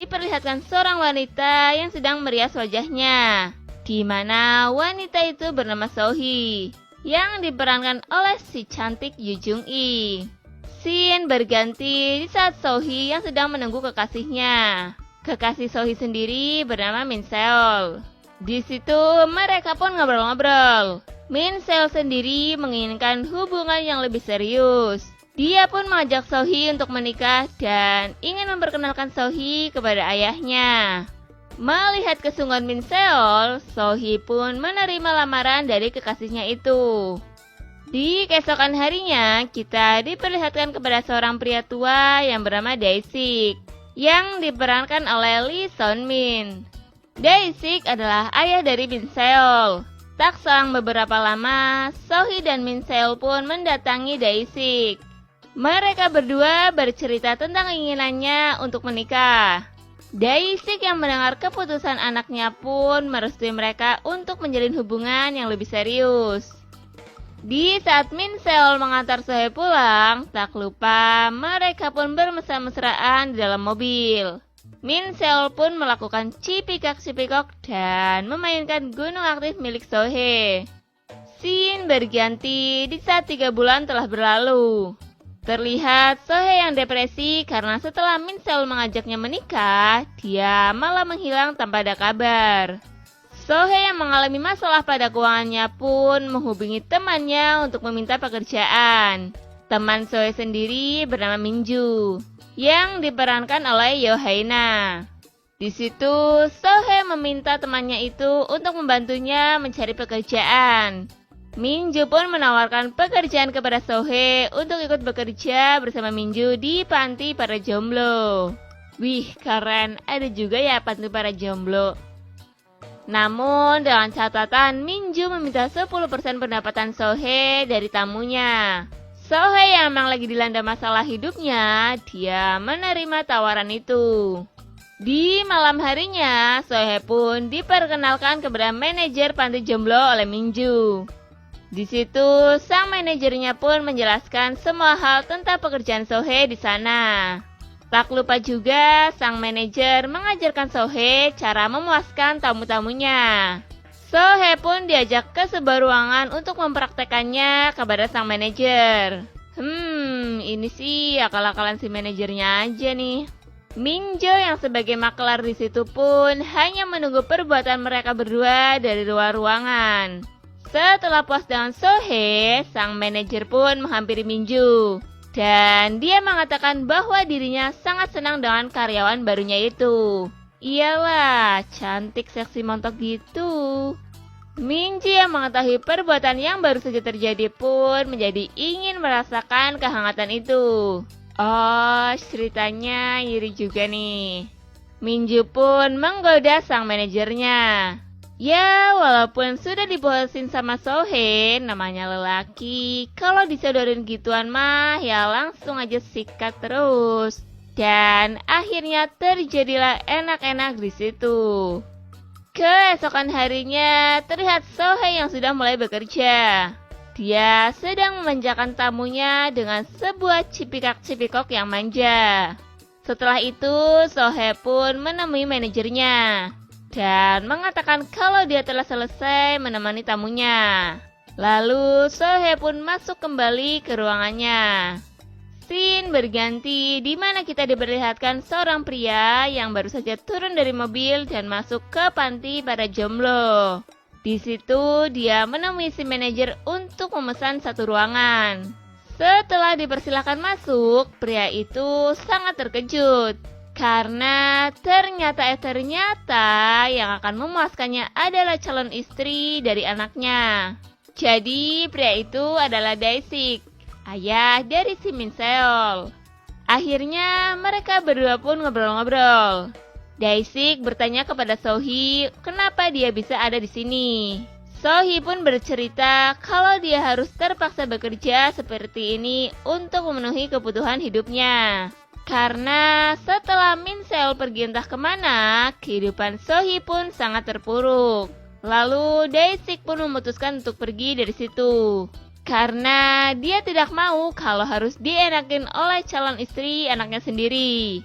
diperlihatkan seorang wanita yang sedang merias wajahnya, di mana wanita itu bernama Sohee, yang diperankan oleh si cantik Yoo Jung-i. Scene berganti di saat Sohee yang sedang menunggu kekasihnya. Kekasih Sohee sendiri bernama Min Seol. Di situ mereka pun ngobrol-ngobrol. Min Seol sendiri menginginkan hubungan yang lebih serius. Dia pun mengajak Sohee untuk menikah dan ingin memperkenalkan Sohee kepada ayahnya. Melihat kesungguhan Min Seol, Sohee pun menerima lamaran dari kekasihnya itu. Di keesokan harinya, kita diperlihatkan kepada seorang pria tua yang bernama Dae-sik, yang diperankan oleh Lee Seon-min. Dae-sik adalah ayah dari Min Seol. Tak selang beberapa lama, Sohee dan Min Seol pun mendatangi Dae-sik. Mereka berdua bercerita tentang keinginannya untuk menikah. Dae-sik yang mendengar keputusan anaknya pun merestui mereka untuk menjalin hubungan yang lebih serius. Di saat Min Seol mengantar Sohee pulang, tak lupa mereka pun bermesra-mesraan di dalam mobil. Min Seol pun melakukan cipikak-cipikok dan memainkan gunung aktif milik Sohee. Scene berganti di saat 3 bulan telah berlalu. Terlihat Sohee yang depresi karena setelah Min Seol mengajaknya menikah, dia malah menghilang tanpa ada kabar. Sohee yang mengalami masalah pada keuangannya pun menghubungi temannya untuk meminta pekerjaan. Teman Sohee sendiri bernama Minju, yang diperankan oleh Yoo Hae-na. Di situ, Sohee meminta temannya itu untuk membantunya mencari pekerjaan. Minju pun menawarkan pekerjaan kepada Sohee untuk ikut bekerja bersama Minju di panti para jomblo. Wih, keren, ada juga ya panti para jomblo. Namun, dengan catatan Minju meminta 10% pendapatan Sohee dari tamunya. Sohee yang memang lagi dilanda masalah hidupnya, dia menerima tawaran itu. Di malam harinya, Sohee pun diperkenalkan kepada manajer panti jomblo oleh Minju. Di situ, sang manajernya pun menjelaskan semua hal tentang pekerjaan Sohee di sana. Tak lupa juga, sang manajer mengajarkan Sohee cara memuaskan tamu-tamunya. Sohee pun diajak ke sebuah ruangan untuk mempraktekannya kepada sang manajer. Ini sih akal-akalan si manajernya aja nih. Minjo yang sebagai makelar di situ pun hanya menunggu perbuatan mereka berdua dari luar ruangan. Setelah puas dengan Sohee, sang manajer pun menghampiri Minju. Dan dia mengatakan bahwa dirinya sangat senang dengan karyawan barunya itu. Iyalah, cantik seksi montok gitu. Minju yang mengetahui perbuatan yang baru saja terjadi pun menjadi ingin merasakan kehangatan itu. Oh, ceritanya iri juga nih. Minju pun menggoda sang manajernya. Ya, walaupun sudah dibolesin sama Sohee, namanya lelaki, kalau disodorin gituan mah ya langsung aja sikat terus. Dan akhirnya terjadilah enak-enak di situ. Keesokan harinya, terlihat Sohee yang sudah mulai bekerja. Dia sedang memanjakan tamunya dengan sebuah cipikak-cipikok yang manja. Setelah itu, Sohee pun menemui manajernya dan mengatakan kalau dia telah selesai menemani tamunya. Lalu Sohee pun masuk kembali ke ruangannya. Scene berganti di mana kita diperlihatkan seorang pria yang baru saja turun dari mobil dan masuk ke panti para jomblo. Di situ dia menemui si manajer untuk memesan satu ruangan. Setelah dipersilakan masuk, pria itu sangat terkejut. Karena ternyata yang akan memuaskannya adalah calon istri dari anaknya. Jadi pria itu adalah Dae-sik, ayah dari si Min Seol. Akhirnya mereka berdua pun ngobrol-ngobrol. Dae-sik bertanya kepada Sohee kenapa dia bisa ada di sini. Sohee pun bercerita kalau dia harus terpaksa bekerja seperti ini untuk memenuhi kebutuhan hidupnya. Karena setelah Min Seol pergi entah kemana, kehidupan Sohee pun sangat terpuruk. Lalu Dae-sik pun memutuskan untuk pergi dari situ. Karena dia tidak mau kalau harus dienakin oleh calon istri anaknya sendiri.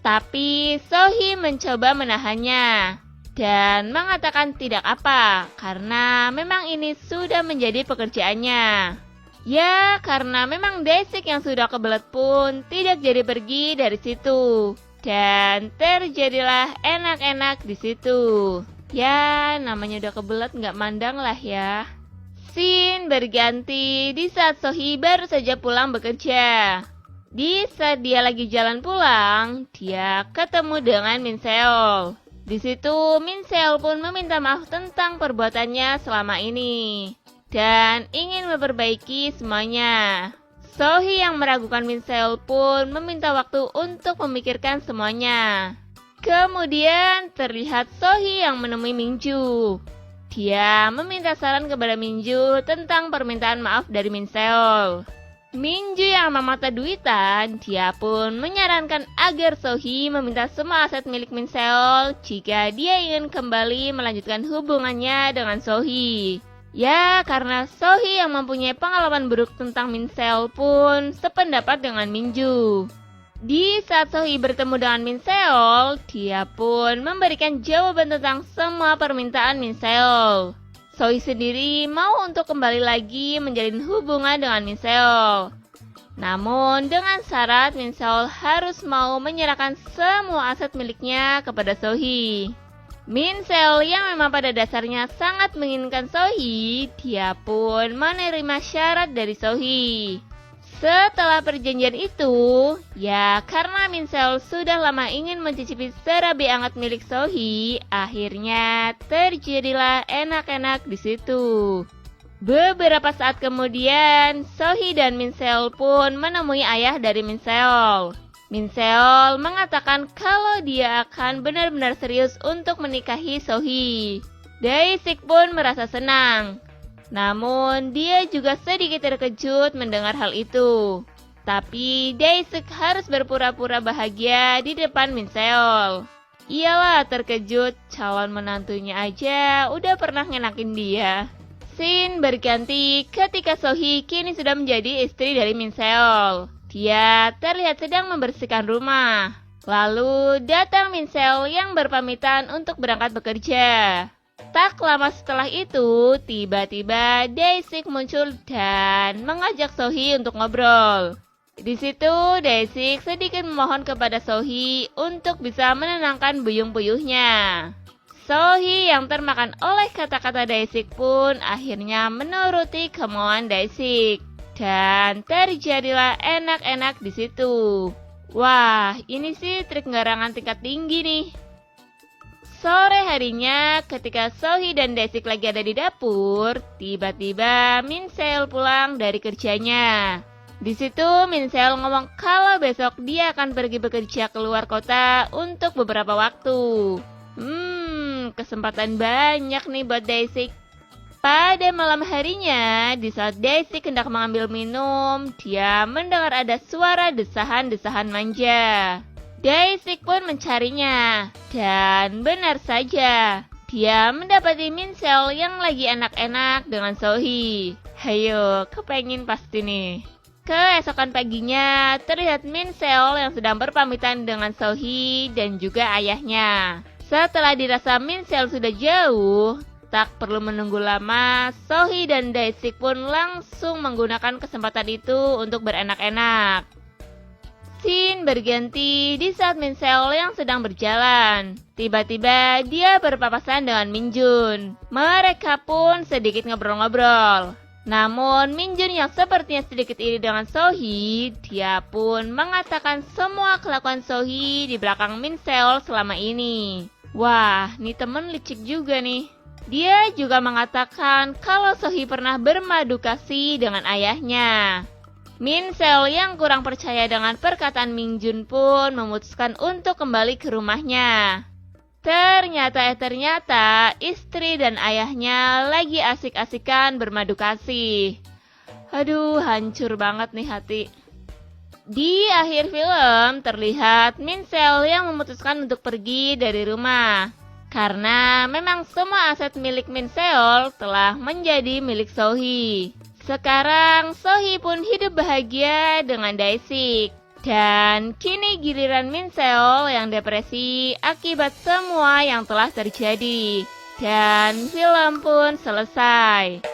Tapi Sohee mencoba menahannya dan mengatakan tidak apa, karena memang ini sudah menjadi pekerjaannya. Ya, karena memang Daesik yang sudah kebelet pun tidak jadi pergi dari situ. Dan terjadilah enak-enak di situ. Ya, namanya udah kebelet nggak mandang lah ya. Scene berganti di saat Sohee baru saja pulang bekerja. Di saat dia lagi jalan pulang, dia ketemu dengan Min Seol. Di situ Min Seol pun meminta maaf tentang perbuatannya selama ini dan ingin memperbaiki semuanya. Sohee yang meragukan Min Seol pun meminta waktu untuk memikirkan semuanya. Kemudian terlihat Sohee yang menemui Minju. Dia meminta saran kepada Minju tentang permintaan maaf dari Min Seol. Minju yang memata duitan, dia pun menyarankan agar Sohee meminta semua aset milik Min Seol jika dia ingin kembali melanjutkan hubungannya dengan Sohee. Ya, karena Sohee yang mempunyai pengalaman buruk tentang Min Seol pun sependapat dengan Minju. Di saat Sohee bertemu dengan Min Seol, dia pun memberikan jawaban tentang semua permintaan Min Seol. Sohee sendiri mau untuk kembali lagi menjalin hubungan dengan Min Seol. Namun dengan syarat Min Seol harus mau menyerahkan semua aset miliknya kepada Sohee. Min Seol yang memang pada dasarnya sangat menginginkan Sohee, dia pun menerima syarat dari Sohee. Setelah perjanjian itu, ya karena Min Seol sudah lama ingin mencicipi serabi hangat milik Sohee, akhirnya terjadilah enak-enak di situ. Beberapa saat kemudian, Sohee dan Min Seol pun menemui ayah dari Min Seol. Min Seol mengatakan kalau dia akan benar-benar serius untuk menikahi Sohee. Daesik pun merasa senang. Namun dia juga sedikit terkejut mendengar hal itu. Tapi Daesik harus berpura-pura bahagia di depan Min Seol. Iyalah terkejut, calon menantunya aja udah pernah ngenakin dia. Scene berganti ketika Sohee kini sudah menjadi istri dari Min Seol. Dia terlihat sedang membersihkan rumah. Lalu datang Min Seol yang berpamitan untuk berangkat bekerja. Tak lama setelah itu, tiba-tiba Daesik muncul dan mengajak Sohee untuk ngobrol. Di situ, Daesik sedikit memohon kepada Sohee untuk bisa menenangkan buyung-buyuhnya. Sohee yang termakan oleh kata-kata Daesik pun akhirnya menuruti kemauan Daesik. Dan terjadilah enak-enak di situ. Wah, ini sih trik garangan tingkat tinggi nih. Sore harinya, ketika Sohee dan Daesik lagi ada di dapur, tiba-tiba Min Seol pulang dari kerjanya. Di situ Min Seol ngomong kalau besok dia akan pergi bekerja keluar kota untuk beberapa waktu. Kesempatan banyak nih buat Daesik. Pada malam harinya, di saat Daesik hendak mengambil minum, dia mendengar ada suara desahan-desahan manja. Daesik pun mencarinya, dan benar saja, dia mendapati Min Seol yang lagi enak-enak dengan Sohee. Hayo, kepengin pasti nih. Keesokan paginya, terlihat Min Seol yang sedang berpamitan dengan Sohee dan juga ayahnya. Setelah dirasa Min Seol sudah jauh, tak perlu menunggu lama, Sohee dan Daesik pun langsung menggunakan kesempatan itu untuk berenak-enak. Scene berganti di saat Min Seol yang sedang berjalan. Tiba-tiba dia berpapasan dengan Min Jun. Mereka pun sedikit ngobrol-ngobrol. Namun Min Jun yang sepertinya sedikit iri dengan Sohee, dia pun mengatakan semua kelakuan Sohee di belakang Min Seol selama ini. Wah, nih temen licik juga nih. Dia juga mengatakan kalau Sohee pernah bermadu kasih dengan ayahnya. Min Seol yang kurang percaya dengan perkataan Min Jun pun memutuskan untuk kembali ke rumahnya. Ternyata istri dan ayahnya lagi asik-asikan bermadu kasih. Aduh, hancur banget nih hati. Di akhir film terlihat Min Seol yang memutuskan untuk pergi dari rumah. Karena memang semua aset milik Min Seol telah menjadi milik Sohee. Sekarang Sohee pun hidup bahagia dengan Daesik. Dan kini giliran Min Seol yang depresi akibat semua yang telah terjadi. Dan film pun selesai.